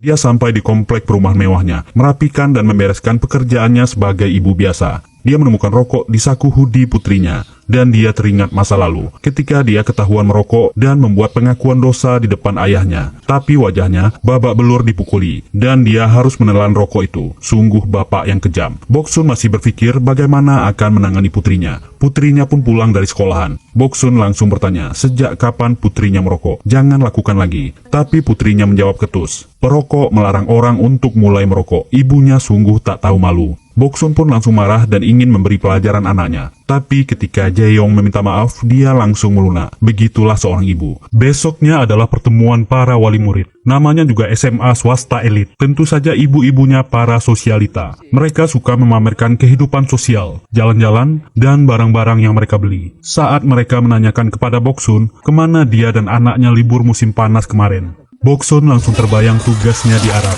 Dia sampai di komplek perumahan mewahnya, merapikan dan membereskan pekerjaannya sebagai ibu biasa. Dia menemukan rokok di saku hoodie putrinya, dan dia teringat masa lalu ketika dia ketahuan merokok dan membuat pengakuan dosa di depan ayahnya. Tapi wajahnya babak belur dipukuli, dan dia harus menelan rokok itu. Sungguh bapak yang kejam. Boksun masih berpikir bagaimana akan menangani putrinya. Putrinya pun pulang dari sekolahan. Boksun langsung bertanya, sejak kapan putrinya merokok? Jangan lakukan lagi. Tapi putrinya menjawab ketus. Perokok melarang orang untuk mulai merokok. Ibunya sungguh tak tahu malu. Boksun pun langsung marah dan ingin memberi pelajaran anaknya. Tapi ketika Jaeyong meminta maaf, dia langsung melunak. Begitulah seorang ibu. Besoknya adalah pertemuan para wali murid. Namanya juga SMA swasta elit. Tentu saja ibu-ibunya para sosialita. Mereka suka memamerkan kehidupan sosial, jalan-jalan, dan barang-barang yang mereka beli. Saat mereka menanyakan kepada Boksun, kemana dia dan anaknya libur musim panas kemarin, Boksun langsung terbayang tugasnya di Arab.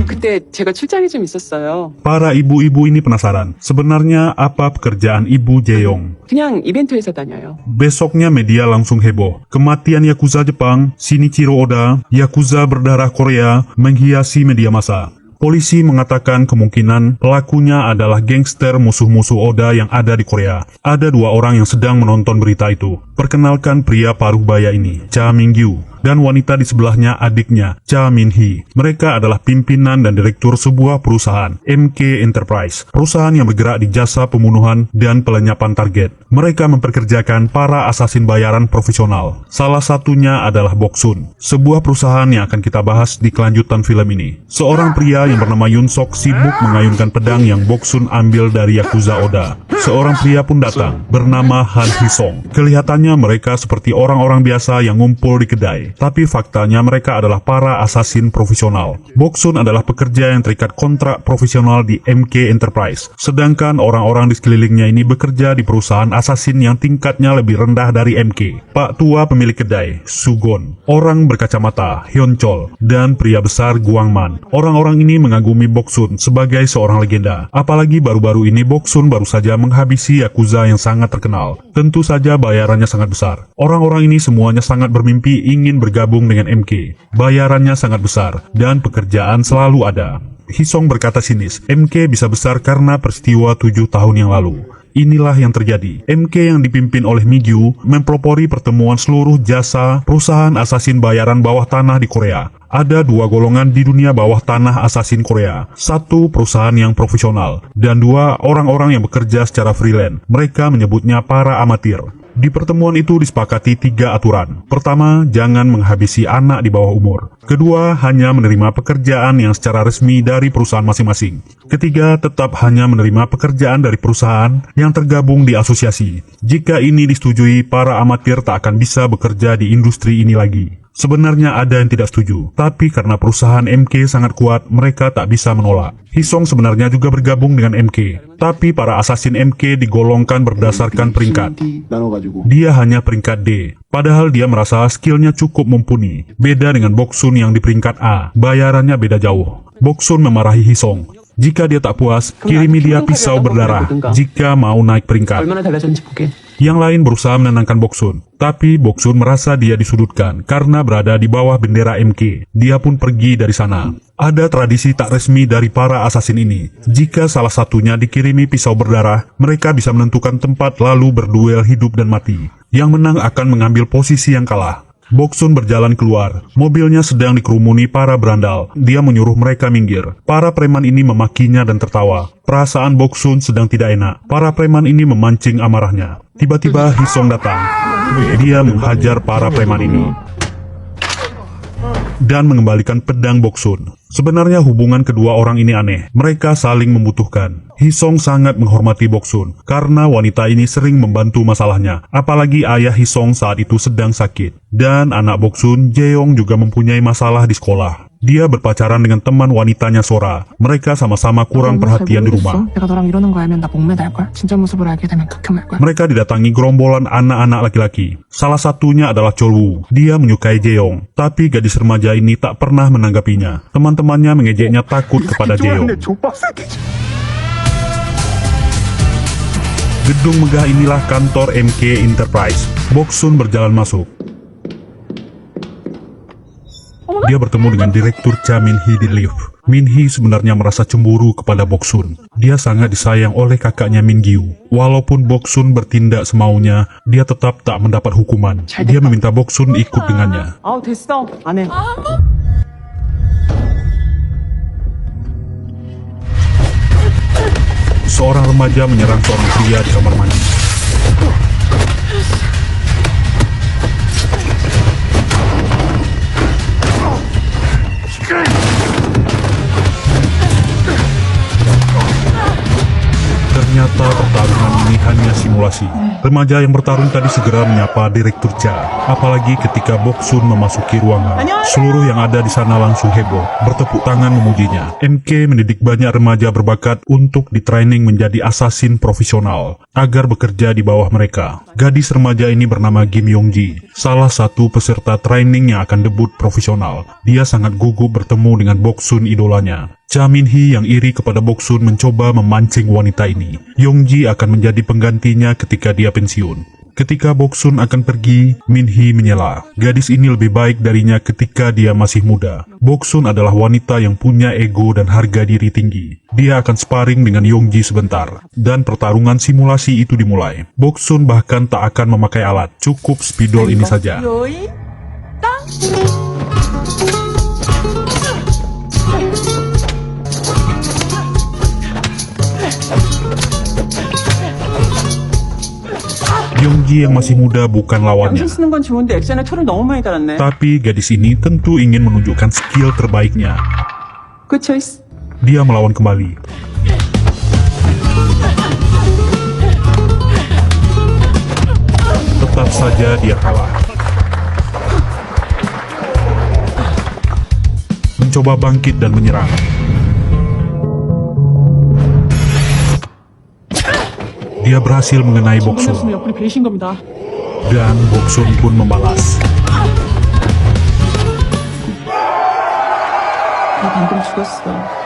그때 제가 출장이 좀 있었어요. Para ibu-ibu ini penasaran, sebenarnya apa pekerjaan ibu Jaeyong? 그냥 이벤트 회사 다녀요. Besoknya media langsung heboh. Kematian Yakuza Jepang, Shinichiro Oda, Yakuza berdarah Korea, menghiasi media massa. Polisi mengatakan kemungkinan pelakunya adalah gangster musuh-musuh Oda yang ada di Korea. Ada 2 orang yang sedang menonton berita itu. Perkenalkan pria paruh baya ini, Cha Mingyu, dan wanita di sebelahnya adiknya, Cha Min-hee. Mereka adalah pimpinan dan direktur sebuah perusahaan, MK Enterprise, perusahaan yang bergerak di jasa pembunuhan dan pelenyapan target. Mereka memperkerjakan para asasin bayaran profesional. Salah satunya adalah Boksun, sebuah perusahaan yang akan kita bahas di kelanjutan film ini. Seorang pria yang bernama Yun Sok sibuk mengayunkan pedang yang Boksun ambil dari Yakuza Oda. Seorang pria pun datang, bernama Han Hee-song. Kelihatannya mereka seperti orang-orang biasa yang ngumpul di kedai. Tapi faktanya mereka adalah para asasin profesional. Boksun adalah pekerja yang terikat kontrak profesional di MK Enterprise. Sedangkan orang-orang di sekelilingnya ini bekerja di perusahaan asasin yang tingkatnya lebih rendah dari MK. Pak tua pemilik kedai, Sugon. Orang berkacamata, Hyun-chol. Dan pria besar, Guangman. Orang-orang ini mengagumi Boksun sebagai seorang legenda. Apalagi baru-baru ini Boksun baru saja menghabisi Yakuza yang sangat terkenal. Tentu saja bayarannya sangat besar. Orang-orang ini semuanya sangat bermimpi ingin bergabung dengan MK. Bayarannya sangat besar, dan pekerjaan selalu ada. Hee-song berkata sinis, MK bisa besar karena peristiwa 7 tahun yang lalu. Inilah yang terjadi. MK yang dipimpin oleh Migyu mempelopori pertemuan seluruh jasa perusahaan asasin bayaran bawah tanah di Korea. Ada 2 golongan di dunia bawah tanah asasin Korea. 1 perusahaan yang profesional, dan 2 orang-orang yang bekerja secara freelance. Mereka menyebutnya para amatir. Di pertemuan itu disepakati 3 aturan. Pertama, jangan menghabisi anak di bawah umur. Kedua, hanya menerima pekerjaan yang secara resmi dari perusahaan masing-masing. Ketiga, tetap hanya menerima pekerjaan dari perusahaan yang tergabung di asosiasi. Jika ini disetujui, para amatir tak akan bisa bekerja di industri ini lagi. Sebenarnya ada yang tidak setuju, tapi karena perusahaan MK sangat kuat, mereka tak bisa menolak. Hee-song sebenarnya juga bergabung dengan MK, tapi para asasin MK digolongkan berdasarkan peringkat. Dia hanya peringkat D, padahal dia merasa skillnya cukup mumpuni. Beda dengan Boksun yang di peringkat A, bayarannya beda jauh. Boksun memarahi Hee-song. Jika dia tak puas, kirimi dia pisau berdarah jika mau naik peringkat. 얼마나 달라졌는지 보게. Yang lain berusaha menenangkan Boksun, tapi Boksun merasa dia disudutkan karena berada di bawah bendera MK. Dia pun pergi dari sana. Ada tradisi tak resmi dari para asasin ini. Jika salah satunya dikirimi pisau berdarah, mereka bisa menentukan tempat lalu berduel hidup dan mati. Yang menang akan mengambil posisi yang kalah. Boksun berjalan keluar. Mobilnya sedang dikerumuni para berandal. Dia menyuruh mereka minggir. Para preman ini memakinya dan tertawa. Perasaan Boksun sedang tidak enak. Para preman ini memancing amarahnya. Tiba-tiba Hee-song datang. Dia menghajar para preman ini dan mengembalikan pedang Boksun. Sebenarnya hubungan kedua orang ini aneh. Mereka saling membutuhkan. Hee-song sangat menghormati Boksun karena wanita ini sering membantu masalahnya. Apalagi ayah Hee-song saat itu sedang sakit. Dan anak Boksun, Jaeyong, juga mempunyai masalah di sekolah. Dia berpacaran dengan teman wanitanya Sora. Mereka sama-sama kurang perhatian di rumah. 내가 너랑 이러는 거 알면 나 목매 달 거야. 진짜 모습을 알게 되면 극혐할 거야. Mereka didatangi gerombolan anak-anak laki-laki. Salah satunya adalah Chol-woo. Dia menyukai Jaeyong, tapi gadis remaja ini tak pernah menanggapinya. Teman-temannya mengejeknya takut kepada Jaeyong. Gedung megah inilah kantor MK Enterprise. Boksun berjalan masuk. Dia bertemu dengan Direktur Cha Min-hee di lift. Min-hee sebenarnya merasa cemburu kepada Boksun. Dia sangat disayang oleh kakaknya Min-gyu. Walaupun Boksun bertindak semaunya, dia tetap tak mendapat hukuman. Dia meminta Boksun ikut dengannya. 아우 됐어 안 해. Seorang remaja menyerang seorang pria di kamar mandi. Ternyata pertarungan ini hanya simulasi. Remaja yang bertarung tadi segera menyapa Direktur Cha. Apalagi ketika Boksun memasuki ruangan. Seluruh yang ada di sana langsung heboh, bertepuk tangan memujinya. MK mendidik banyak remaja berbakat untuk ditraining menjadi asasin profesional, agar bekerja di bawah mereka. Gadis remaja ini bernama Kim Yong-ji, salah satu peserta training yang akan debut profesional. Dia sangat gugup bertemu dengan Boksun idolanya. Cha Min-hee yang iri kepada Boksun mencoba memancing wanita ini. Yong-ji akan menjadi penggantinya ketika dia pensiun. Ketika Boksun akan pergi, Min-hee menyela. Gadis ini lebih baik darinya ketika dia masih muda. Boksun adalah wanita yang punya ego dan harga diri tinggi. Dia akan sparring dengan Yong-ji sebentar. Dan pertarungan simulasi itu dimulai. Boksun bahkan tak akan memakai alat. Cukup spidol ini saja. 요이 땅. Yong-ji yang masih muda bukan lawannya. 양심 쓰는 건 좋은데 액션에 토를 너무 많이 달았네. Tapi gadis ini tentu ingin menunjukkan skill terbaiknya. Good choice. Dia melawan kembali. Tetap saja dia kalah. Mencoba bangkit dan menyerang. Dia berhasil mengenai Boksun. 선수는 옆구리 베이신 겁니다. Dan Boksun pun membalas. 나 방금 죽었어.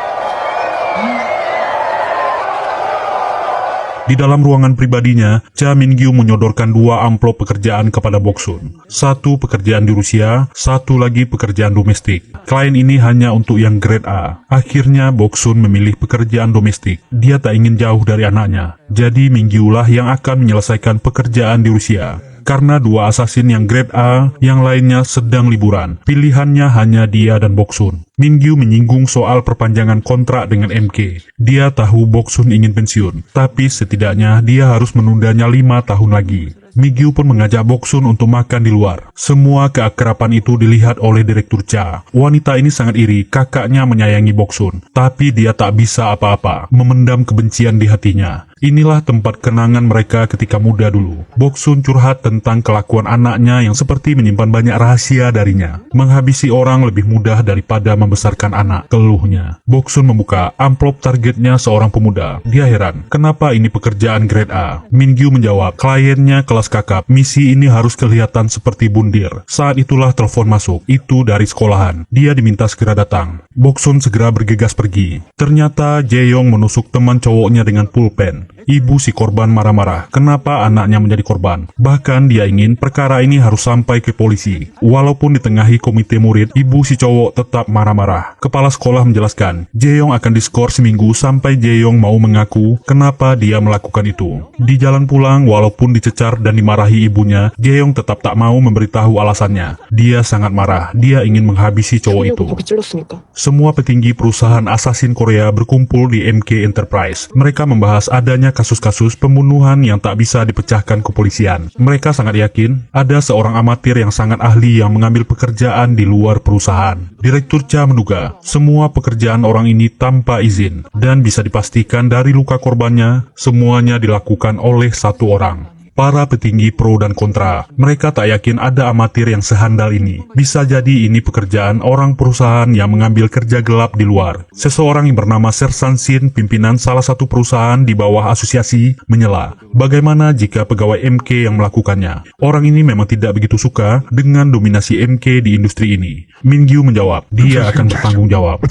Di dalam ruangan pribadinya, Cha Min-gyu menyodorkan 2 amplop pekerjaan kepada Boksun. 1 pekerjaan di Rusia, 1 lagi pekerjaan domestik. Klien ini hanya untuk yang grade A. Akhirnya Boksun memilih pekerjaan domestik. Dia tak ingin jauh dari anaknya. Jadi Min-gyu lah yang akan menyelesaikan pekerjaan di Rusia. Karena 2 asasin yang grade A, yang lainnya sedang liburan. Pilihannya hanya dia dan Boksun. Min-gyu menyinggung soal perpanjangan kontrak dengan MK. Dia tahu Boksun ingin pensiun, tapi setidaknya dia harus menundanya 5 tahun lagi. Min-gyu pun mengajak Boksun untuk makan di luar. Semua keakraban itu dilihat oleh Direktur Cha. Wanita ini sangat iri, kakaknya menyayangi Boksun. Tapi dia tak bisa apa-apa, memendam kebencian di hatinya. Inilah tempat kenangan mereka ketika muda dulu. Boksun curhat tentang kelakuan anaknya yang seperti menyimpan banyak rahasia darinya. Menghabisi orang lebih mudah daripada membesarkan anak, keluhnya. Boksun membuka amplop targetnya seorang pemuda. Dia heran, kenapa ini pekerjaan grade A? Min-gyu menjawab, kliennya kelas kakap. Misi ini harus kelihatan seperti bundir. Saat itulah telepon masuk. Itu dari sekolahan. Dia diminta segera datang. Boksun segera bergegas pergi. Ternyata Jae-yong menusuk teman cowoknya dengan pulpen. Ibu si korban marah-marah. Kenapa anaknya menjadi korban? Bahkan dia ingin perkara ini harus sampai ke polisi. Walaupun ditengahi komite murid, ibu si cowok tetap marah-marah. Kepala sekolah menjelaskan, Jae-yong akan diskor seminggu sampai Jae-yong mau mengaku kenapa dia melakukan itu. Di jalan pulang, walaupun dicecar dan dimarahi ibunya, Jae-yong tetap tak mau memberitahu alasannya. Dia sangat marah. Dia ingin menghabisi cowok itu. 고기 찔렀으니까. Semua petinggi perusahaan asasin Korea berkumpul di MK Enterprise. Mereka membahas adanya kasus-kasus pembunuhan yang tak bisa dipecahkan kepolisian. Mereka sangat yakin ada seorang amatir yang sangat ahli yang mengambil pekerjaan di luar perusahaan. Direktur Cha menduga semua pekerjaan orang ini tanpa izin dan bisa dipastikan dari luka korbannya semuanya dilakukan oleh 1 orang. Para petinggi pro dan kontra, mereka tak yakin ada amatir yang sehandal ini. Bisa jadi ini pekerjaan orang perusahaan yang mengambil kerja gelap di luar. Seseorang yang bernama Sersan Shin, pimpinan salah satu perusahaan di bawah asosiasi, menyela. Bagaimana jika pegawai MK yang melakukannya? Orang ini memang tidak begitu suka dengan dominasi MK di industri ini. Min-gyu menjawab, dia akan bertanggung jawab.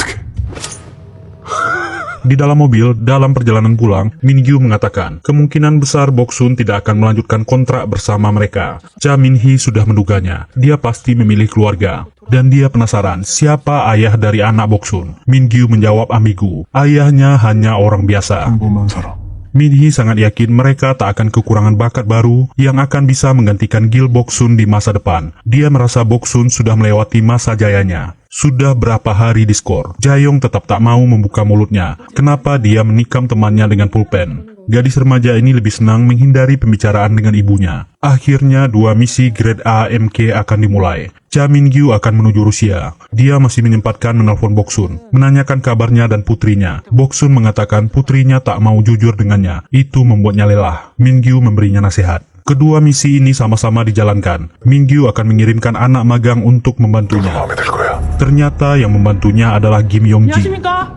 Di dalam mobil, dalam perjalanan pulang, Min-gyu mengatakan kemungkinan besar Boksun tidak akan melanjutkan kontrak bersama mereka. Cha Min-hee sudah menduganya. Dia pasti memilih keluarga. Dan dia penasaran siapa ayah dari anak Boksun. Min-gyu menjawab ambigu. Ayahnya hanya orang biasa. Min-hee sangat yakin mereka tak akan kekurangan bakat baru yang akan bisa menggantikan Gil Boksun di masa depan. Dia merasa Boksun sudah melewati masa jayanya. Sudah berapa hari diskor, Jae-yong tetap tak mau membuka mulutnya. Kenapa dia menikam temannya dengan pulpen? Gadis remaja ini lebih senang menghindari pembicaraan dengan ibunya. Akhirnya 2 misi grade A MK akan dimulai. Cha Min-gyu akan menuju Rusia. Dia masih menyempatkan menelpon Boksun, menanyakan kabarnya dan putrinya. Boksun mengatakan putrinya tak mau jujur dengannya. Itu membuatnya lelah. Min-gyu memberinya nasihat. Kedua misi ini sama-sama dijalankan. Min-gyu akan mengirimkan anak magang untuk membantunya. Ternyata yang membantunya adalah Kim Yong-ji. 안녕하십니까?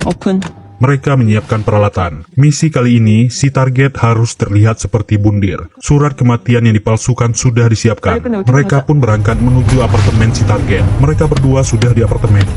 오픈. Mereka menyiapkan peralatan. Misi kali ini, si target harus terlihat seperti bundir. Surat kematian yang dipalsukan sudah disiapkan. Mereka pun berangkat menuju apartemen si target. Mereka berdua sudah di apartemen.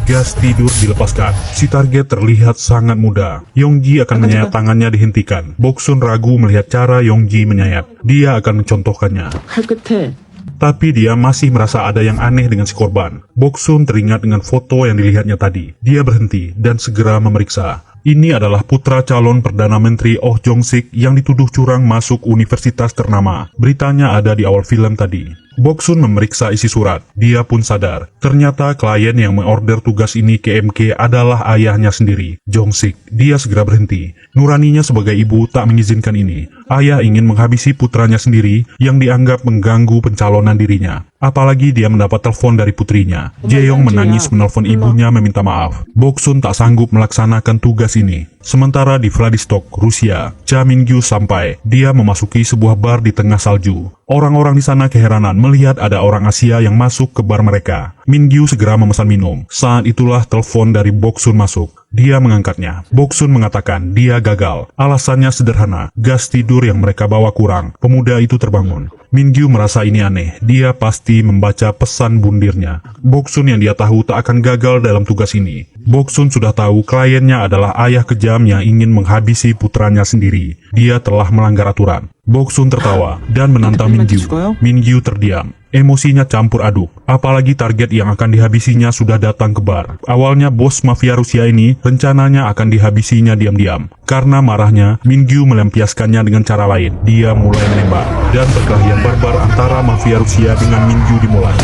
Gas tidur dilepaskan. Si target terlihat sangat muda. Yongji akan menyayat tangannya dihentikan. Boksun ragu melihat cara Yongji menyayat. Dia akan mencontohkannya. 칼 끝에 Tapi dia masih merasa ada yang aneh dengan si korban. Boksun teringat dengan foto yang dilihatnya tadi. Dia berhenti dan segera memeriksa. Ini adalah putra calon Perdana Menteri Oh Jong-sik yang dituduh curang masuk universitas ternama. Beritanya ada di awal film tadi. Boksun memeriksa isi surat. Dia pun sadar. Ternyata klien yang mengorder tugas ini ke MK adalah ayahnya sendiri, Jong-sik. Dia segera berhenti. Nuraninya sebagai ibu tak mengizinkan ini. Ayah ingin menghabisi putranya sendiri yang dianggap mengganggu pencalonan dirinya. Apalagi dia mendapat telepon dari putrinya. Jae-yong menangis menelpon ibunya meminta maaf. Boksun tak sanggup melaksanakan tugas ini. Sementara di Vladivostok, Rusia, Cha Min-gyu sampai. Dia memasuki sebuah bar di tengah salju. Orang-orang di sana keheranan melihat ada orang Asia yang masuk ke bar mereka. Min-gyu segera memesan minum. Saat itulah telepon dari Boksun masuk. Dia mengangkatnya. Boksun mengatakan dia gagal. Alasannya sederhana, gas tidur yang mereka bawa kurang. Pemuda itu terbangun. Min-gyu merasa ini aneh. Dia pasti membaca pesan bundirnya. Boksun yang dia tahu tak akan gagal dalam tugas ini. Boksun sudah tahu kliennya adalah ayah kejam yang ingin menghabisi putranya sendiri. Dia telah melanggar aturan. Boksun tertawa dan menantang Min-gyu. Min-gyu terdiam. Emosinya campur aduk. Apalagi target yang akan dihabisinya sudah datang ke bar. Awalnya bos mafia Rusia ini rencananya akan dihabisinya diam-diam. Karena marahnya, Min-gyu melampiaskannya dengan cara lain. Dia mulai menembak. Dan perkelahian barbar antara mafia Rusia dengan Min-gyu dimulai.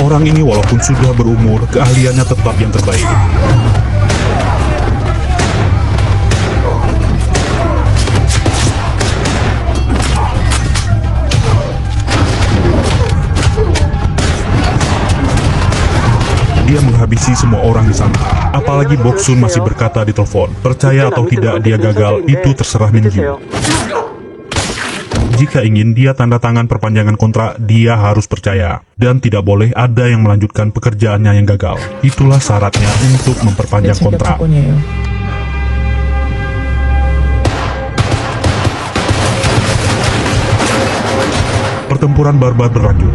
Orang ini walaupun sudah berumur, keahliannya tetap yang terbaik. Dia menghabisi semua orang di sana. Apalagi Boksun masih berkata di telepon, percaya atau tidak dia gagal, itu terserah Min-gyu. Jika ingin dia tanda tangan perpanjangan kontrak, dia harus percaya. Dan tidak boleh ada yang melanjutkan pekerjaannya yang gagal. Itulah syaratnya untuk memperpanjang kontrak. Pertempuran barbar berlanjut.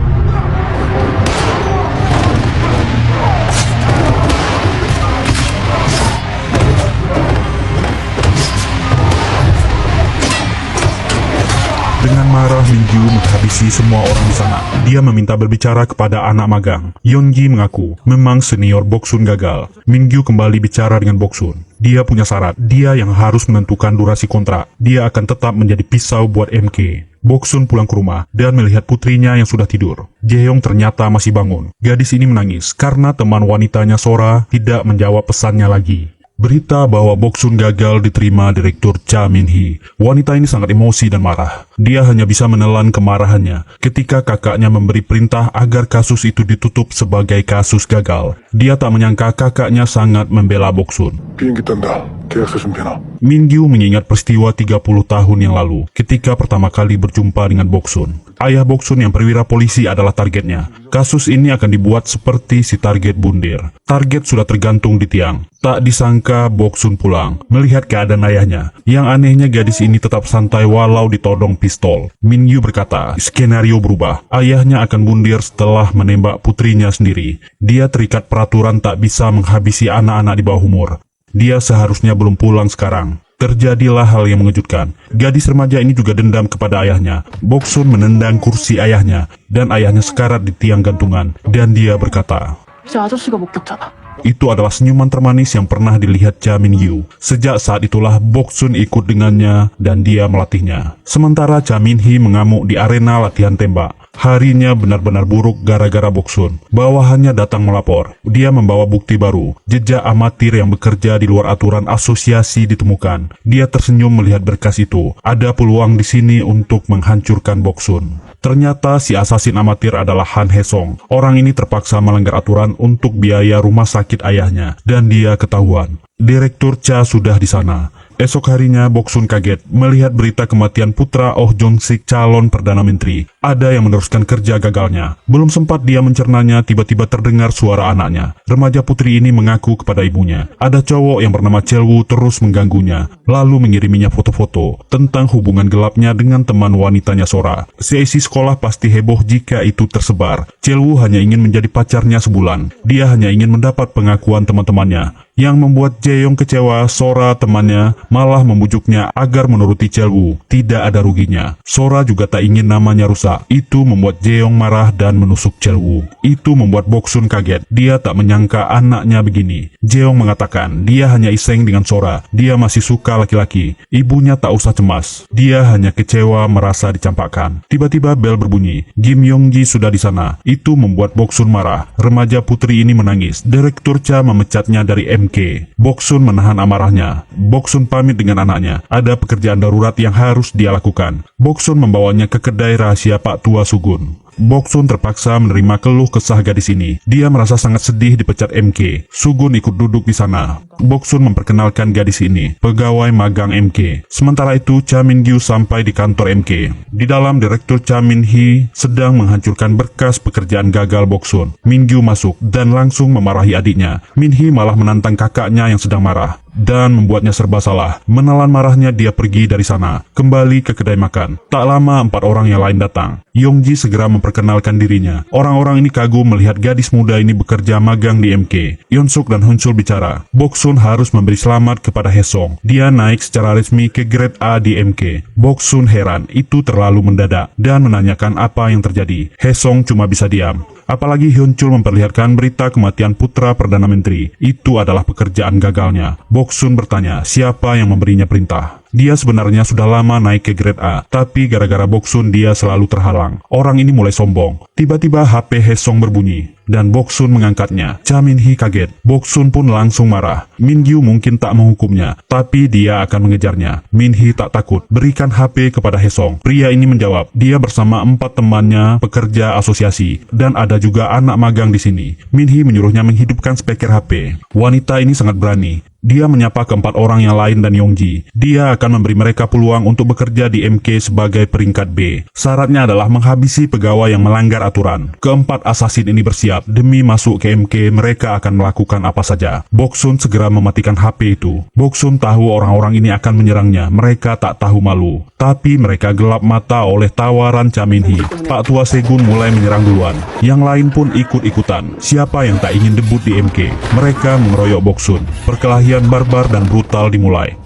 Dengan marah, Min-gyu menghabisi semua orang di sana. Dia meminta berbicara kepada anak magang. Yeonji mengaku, memang senior Boksun gagal. Min-gyu kembali bicara dengan Boksun. Dia punya syarat, dia yang harus menentukan durasi kontrak. Dia akan tetap menjadi pisau buat MK. Boksun pulang ke rumah dan melihat putrinya yang sudah tidur. Jae-yong ternyata masih bangun. Gadis ini menangis karena teman wanitanya Sora tidak menjawab pesannya lagi. Berita bahwa Boksun gagal diterima Direktur Cha Min-hee. Wanita ini sangat emosi dan marah. Dia hanya bisa menelan kemarahannya ketika kakaknya memberi perintah agar kasus itu ditutup sebagai kasus gagal. Dia tak menyangka kakaknya sangat membela Boksun. 비행기 딴다. 계약서 준비해놔. Min-gyu mengingat peristiwa 30 tahun yang lalu ketika pertama kali berjumpa dengan Boksun. Ayah Boksun yang perwira polisi adalah targetnya. Kasus ini akan dibuat seperti si target bundir. Target sudah tergantung di tiang. Tak disangka Boksun pulang, melihat keadaan ayahnya. Yang anehnya gadis ini tetap santai walau ditodong pistol. Min Yu berkata, skenario berubah. Ayahnya akan bundir setelah menembak putrinya sendiri. Dia terikat peraturan tak bisa menghabisi anak-anak di bawah umur. Dia seharusnya belum pulang sekarang. Terjadilah hal yang mengejutkan. Gadis remaja ini juga dendam kepada ayahnya. Boksun menendang kursi ayahnya, dan ayahnya sekarat di tiang gantungan. Dan dia berkata, 이제 아저씨가 목격자다. itu adalah senyuman termanis yang pernah dilihat Cha Min Yu. Sejak saat itulah Boksun ikut dengannya dan dia melatihnya. Sementara Cha Min Hee mengamuk di arena latihan tembak. Harinya benar-benar buruk gara-gara Boksun. Bawahannya datang melapor. Dia membawa bukti baru. Jejak amatir yang bekerja di luar aturan asosiasi ditemukan. Dia tersenyum melihat berkas itu. Ada peluang di sini untuk menghancurkan Boksun. Ternyata si asasin amatir adalah Han Hesong. Orang ini terpaksa melanggar aturan untuk biaya rumah sakit ayahnya. Dan dia ketahuan. Direktur Cha sudah di sana. Esok harinya Boksun kaget melihat berita kematian putra Oh Jong-sik, calon Perdana Menteri. Ada yang meneruskan kerja gagalnya. Belum sempat dia mencernanya, tiba-tiba terdengar suara anaknya. Remaja putri ini mengaku kepada ibunya. Ada cowok yang bernama Chelwu terus mengganggunya, lalu mengiriminya foto-foto tentang hubungan gelapnya dengan teman wanitanya Sora. Seisi sekolah pasti heboh jika itu tersebar. Chelwu hanya ingin menjadi pacarnya sebulan. Dia hanya ingin mendapat pengakuan teman-temannya. Yang membuat Jaeyoung kecewa, Sora temannya malah membujuknya agar menuruti Chelwu. Tidak ada ruginya. Sora juga tak ingin namanya rusak. Itu membuat Jaeyoung marah dan menusuk Chelwu. Itu membuat Boksun kaget. Dia tak menyangka anaknya begini. Jaeyoung mengatakan dia hanya iseng dengan Sora. Dia masih suka laki-laki. Ibunya tak usah cemas. Dia hanya kecewa merasa dicampakkan. Tiba-tiba bel berbunyi. Kim Yong-ji sudah di sana. Itu membuat Boksun marah. Remaja putri ini menangis. Direktur Cha memecatnya dari MK. Boksun menahan amarahnya. Boksun pamit dengan anaknya. Ada pekerjaan darurat yang harus dia lakukan. Boksun membawanya ke kedai rahasia Pak Tua Sugun. Boksun terpaksa menerima keluh kesah gadis ini. Dia merasa sangat sedih dipecat MK. Sugun ikut duduk di sana. Boksun memperkenalkan gadis ini, pegawai magang MK. Sementara itu, Cha Min Gyu sampai di kantor MK. Di dalam, Direktur Cha Min Hee sedang menghancurkan berkas pekerjaan gagal Boksun. Min Gyu masuk dan langsung memarahi adiknya. Min Hee malah menantang kakaknya yang sedang marah dan membuatnya serba salah. Menelan marahnya, dia pergi dari sana, kembali ke kedai makan. Tak lama 4 orang yang lain datang. Yongji segera memperkenalkan dirinya. Orang-orang ini kagum melihat gadis muda ini bekerja magang di MK. Yeonsuk dan Hunsul bicara. Boksun harus memberi selamat kepada Hesong. Dia naik secara resmi ke grade A di MK. Boksun heran, itu terlalu mendadak, dan menanyakan apa yang terjadi. Hesong cuma bisa diam. Apalagi Hyuncul memperlihatkan berita kematian putra Perdana Menteri. Itu adalah pekerjaan gagalnya. Boksun bertanya, siapa yang memberinya perintah? Dia sebenarnya sudah lama naik ke grade A, tapi gara-gara Boksun dia selalu terhalang. Orang ini mulai sombong. Tiba-tiba HP Hesong berbunyi, dan Boksun mengangkatnya. Cha Min Hee kaget. Boksun pun langsung marah. Min Gyu mungkin tak menghukumnya, tapi dia akan mengejarnya. Min Hee tak takut. Berikan HP kepada Hesong. Pria ini menjawab. Dia bersama 4 temannya pekerja asosiasi, dan ada juga anak magang di sini. Min Hee menyuruhnya menghidupkan speaker HP. Wanita ini sangat berani. Dia menyapa ke 4 orang yang lain dan Yongji. Dia akan memberi mereka peluang untuk bekerja di MK sebagai peringkat B. Syaratnya adalah menghabisi pegawai yang melanggar aturan. Keempat asasin ini bersiap. Demi masuk ke MK, mereka akan melakukan apa saja. Boksun segera mematikan HP itu. Boksun tahu orang-orang ini akan menyerangnya. Mereka tak tahu malu. Tapi mereka gelap mata oleh tawaran Cha Min Hee. Pak Tua Segun mulai menyerang duluan. Yang lain pun ikut-ikutan. Siapa yang tak ingin debut di MK? Mereka mengeroyok Boksun. Perkelahian barbar dan brutal dimulai.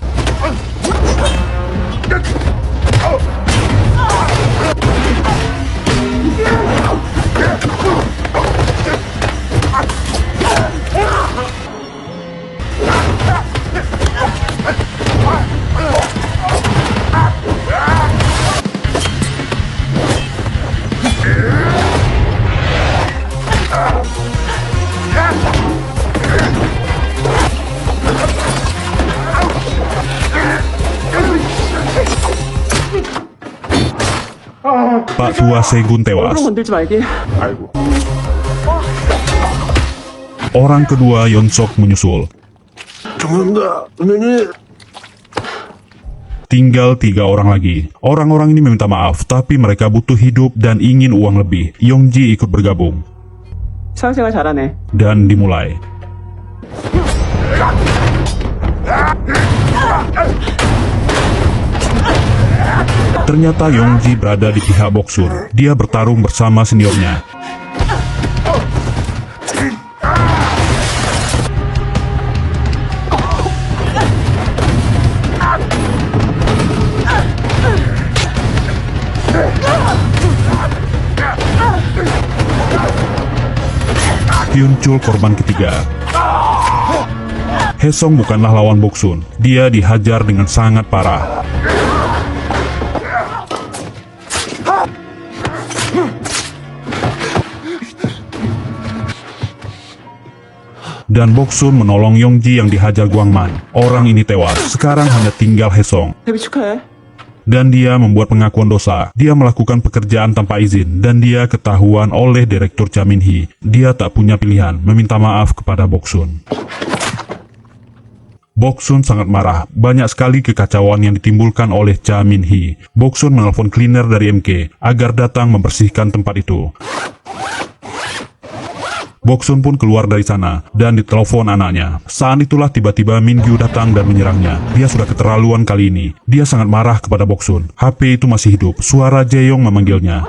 Pak Tua Segun tewas. 얼굴 건들지 말게. Orang kedua Yeonsok menyusul. 죄송합니다. 선생님. tinggal 3 orang lagi. Orang-orang ini meminta maaf, tapi mereka butuh hidup dan ingin uang lebih. Yongji ikut bergabung. 사회생활 잘하네. Dan dimulai. Ternyata Yongji berada di pihak Boksun. Dia bertarung bersama seniornya. Muncul korban ketiga. Haesong bukanlah lawan Boksun. Dia dihajar dengan sangat parah. Dan Boksun menolong Yongji yang dihajar Guangman. Orang ini tewas. Sekarang hanya tinggal Haesong. 데뷔 축하해. Dan dia membuat pengakuan dosa. Dia melakukan pekerjaan tanpa izin dan dia ketahuan oleh Direktur Cha Min-hee. Dia tak punya pilihan, meminta maaf kepada Boksun. Boksun sangat marah. Banyak sekali kekacauan yang ditimbulkan oleh Cha Min-hee. Boksun menelpon cleaner dari MK agar datang membersihkan tempat itu. Boksun pun keluar dari sana dan ditelepon anaknya. Saat itulah tiba-tiba Min-gyu datang dan menyerangnya. Dia sudah keterlaluan kali ini. Dia sangat marah kepada Boksun. HP itu masih hidup. Suara Jae-yong memanggilnya.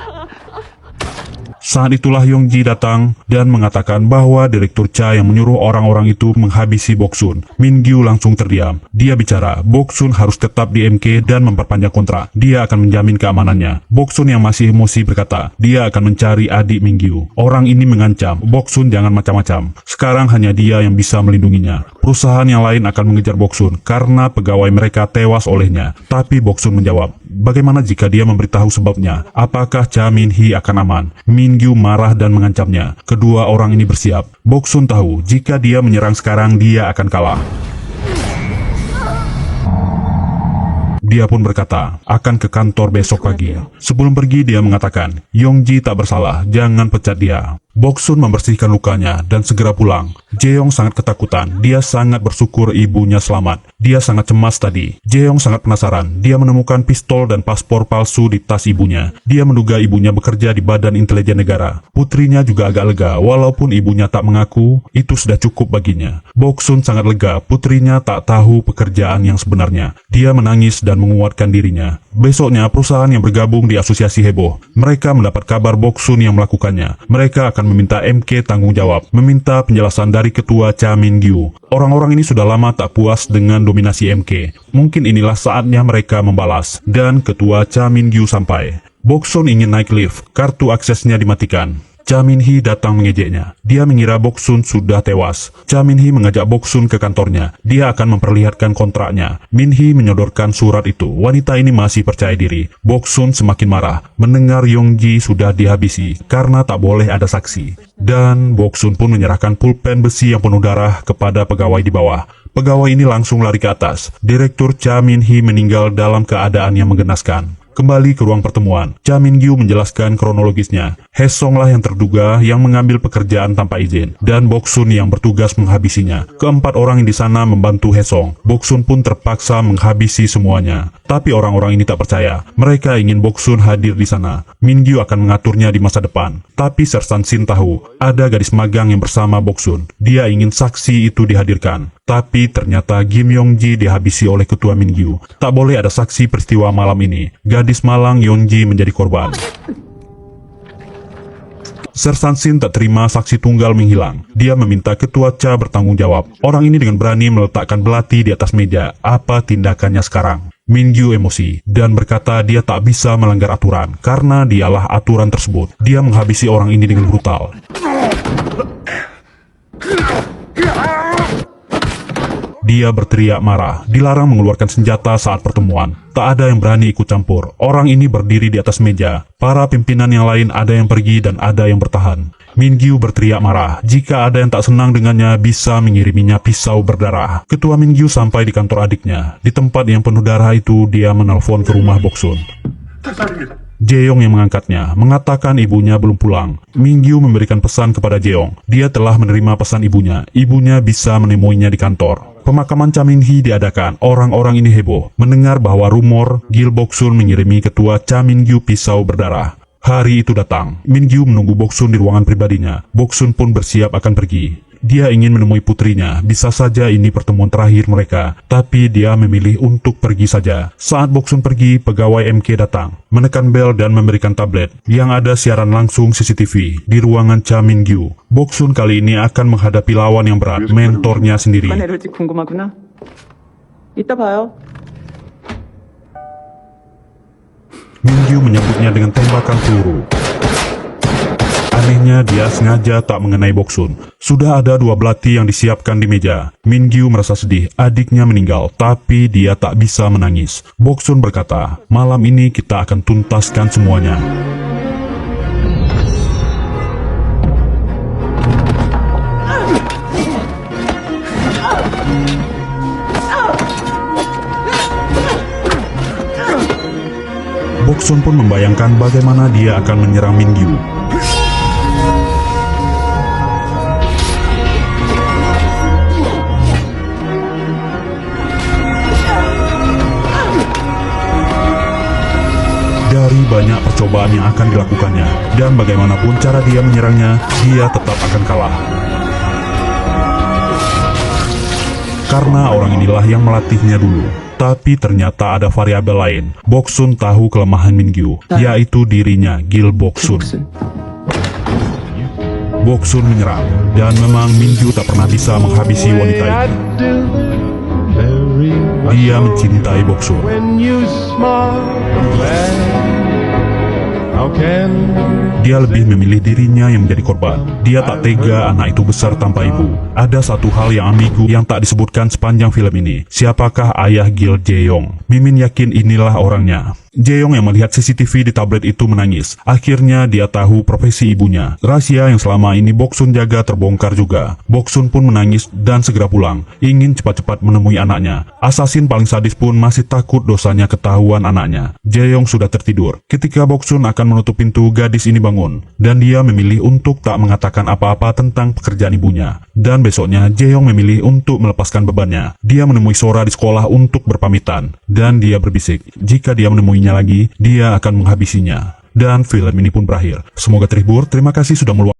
Saat itulah Yongji datang dan mengatakan bahwa Direktur Cha yang menyuruh orang-orang itu menghabisi Boksun. Min-gyu langsung terdiam. Dia bicara, Boksun harus tetap di MK dan memperpanjang kontrak. Dia akan menjamin keamanannya. Boksun yang masih emosi berkata, dia akan mencari adik Min-gyu. Orang ini mengancam, Boksun jangan macam-macam. Sekarang hanya dia yang bisa melindunginya. Perusahaan yang lain akan mengejar Boksun karena pegawai mereka tewas olehnya. Tapi Boksun menjawab, bagaimana jika dia memberitahu sebabnya? Apakah Cha Min-hee akan aman? Min-gyu marah dan mengancamnya. Kedua orang ini bersiap. Boksun tahu jika dia menyerang sekarang dia akan kalah. Dia pun berkata, akan ke kantor besok pagi. Sebelum pergi dia mengatakan, Yongji tak bersalah, jangan pecat dia. Boksun membersihkan lukanya dan segera pulang. Jae-yong sangat ketakutan. Dia sangat bersyukur ibunya selamat. Dia sangat cemas tadi. Jae-yong sangat penasaran. Dia menemukan pistol dan paspor palsu di tas ibunya. Dia menduga ibunya bekerja di Badan Intelijen Negara. Putrinya juga agak lega. Walaupun ibunya tak mengaku, itu sudah cukup baginya. Boksun sangat lega. Putrinya tak tahu pekerjaan yang sebenarnya. Dia menangis dan menguatkan dirinya. Besoknya perusahaan yang bergabung di asosiasi heboh. Mereka mendapat kabar Boksun yang melakukannya. Mereka akan meminta MK tanggung jawab, meminta penjelasan dari ketua Cha Min-gyu. Orang-orang ini sudah lama tak puas dengan dominasi MK. Mungkin inilah saatnya mereka membalas. Dan ketua Cha Min-gyu sampai. Boksun ingin naik lift, kartu aksesnya dimatikan. Cha Min-hee datang mengejeknya. Dia mengira Boksun sudah tewas. Cha Min-hee mengajak Boksun ke kantornya. Dia akan memperlihatkan kontraknya. Min-hee menyodorkan surat itu. Wanita ini masih percaya diri. Boksun semakin marah mendengar Yongji sudah dihabisi karena tak boleh ada saksi. Dan Boksun pun menyerahkan pulpen besi yang penuh darah kepada pegawai di bawah. Pegawai ini langsung lari ke atas. Direktur Cha Min-hee meninggal dalam keadaan yang menggenaskan. Kembali ke ruang pertemuan, Cha Min-gyu menjelaskan kronologisnya. Haesong lah yang terduga yang mengambil pekerjaan tanpa izin, dan Boksun yang bertugas menghabisinya. Keempat orang yang di sana membantu Haesong. Boksun pun terpaksa menghabisi semuanya. Tapi orang-orang ini tak percaya. Mereka ingin Boksun hadir di sana. Min-gyu akan mengaturnya di masa depan. Tapi Sersan Shin tahu, ada gadis magang yang bersama Boksun. Dia ingin saksi itu dihadirkan. Tapi ternyata Kim Yongji dihabisi oleh ketua Min-gyu. Tak boleh ada saksi peristiwa malam ini. Gadis malang Yongji menjadi korban. Sersan Shin tak terima saksi tunggal menghilang. Dia meminta ketua Cha bertanggung jawab. Orang ini dengan berani meletakkan belati di atas meja. Apa tindakannya sekarang? Min-gyu emosi dan berkata dia tak bisa melanggar aturan karena dialah aturan tersebut. Dia menghabisi orang ini dengan brutal. Dia berteriak marah, dilarang mengeluarkan senjata saat pertemuan. Tak ada yang berani ikut campur. Orang ini berdiri di atas meja. Para pimpinan yang lain ada yang pergi dan ada yang bertahan. Min-gyu berteriak marah. Jika ada yang tak senang dengannya, bisa mengiriminya pisau berdarah. Ketua Min-gyu sampai di kantor adiknya. Di tempat yang penuh darah itu, dia menelpon ke rumah Boksun. Jae-yong yang mengangkatnya, mengatakan ibunya belum pulang. Min-gyu memberikan pesan kepada Jae-yong. Dia telah menerima pesan ibunya. Ibunya bisa menemuinya di kantor. Pemakaman Cha Min-hee diadakan. Orang-orang ini heboh mendengar bahwa rumor Gil Boksun mengirimi ketua Cha Min-gyu pisau berdarah. Hari itu datang. Min-gyu menunggu Boksun di ruangan pribadinya. Boksun pun bersiap akan pergi. Dia ingin menemui putrinya. Bisa saja ini pertemuan terakhir mereka, tapi dia memilih untuk pergi saja. Saat Boksun pergi, pegawai MK datang, menekan bel dan memberikan tablet. Yang ada siaran langsung CCTV di ruangan Cha Min-gyu. Boksun kali ini akan menghadapi lawan yang berat, mentornya sendiri. 누가 내려올지 궁금하구나. 이따 봐요. Min-gyu menyambutnya dengan tembakan peluru. Anehnya dia sengaja tak mengenai Boksun. Sudah ada 2 belati yang disiapkan di meja. Min-gyu merasa sedih, adiknya meninggal, tapi dia tak bisa menangis. Boksun berkata, malam ini kita akan tuntaskan semuanya. Boksun pun membayangkan bagaimana dia akan menyerang Min-gyu. Dari banyak percobaan yang akan dilakukannya, dan bagaimanapun cara dia menyerangnya, dia tetap akan kalah. Karena orang inilah yang melatihnya dulu. Tapi ternyata ada variabel lain. Boksun tahu kelemahan Min-gyu, yaitu dirinya, Gil Boksun. Boksun menyerang, dan memang Min-gyu tak pernah bisa menghabisi wanita ini. Dia mencintai Boksun. Dia lebih memilih dirinya yang menjadi korban. Dia tak tega anak itu besar tanpa ibu. Ada satu hal yang ambigu yang tak disebutkan sepanjang film ini. Siapakah ayah Gil Jae-yong? Mimin yakin inilah orangnya. Jae-yong yang melihat CCTV di tablet itu menangis. Akhirnya dia tahu profesi ibunya. Rahasia yang selama ini Boksun jaga terbongkar juga. Boksun pun menangis dan segera pulang, ingin cepat-cepat menemui anaknya. Asasin paling sadis pun masih takut dosanya ketahuan anaknya. Jae-yong sudah tertidur. Ketika Boksun akan menutup pintu, gadis ini bangun, dan dia memilih untuk tak mengatakan apa-apa tentang pekerjaan ibunya. Dan besoknya Jae-yong memilih untuk melepaskan bebannya. Dia menemui Sora di sekolah untuk berpamitan, dan dia berbisik, jika dia menemuinya lagi, dia akan menghabisinya. Dan film ini pun berakhir. Semoga terhibur. Terima kasih sudah meluangkan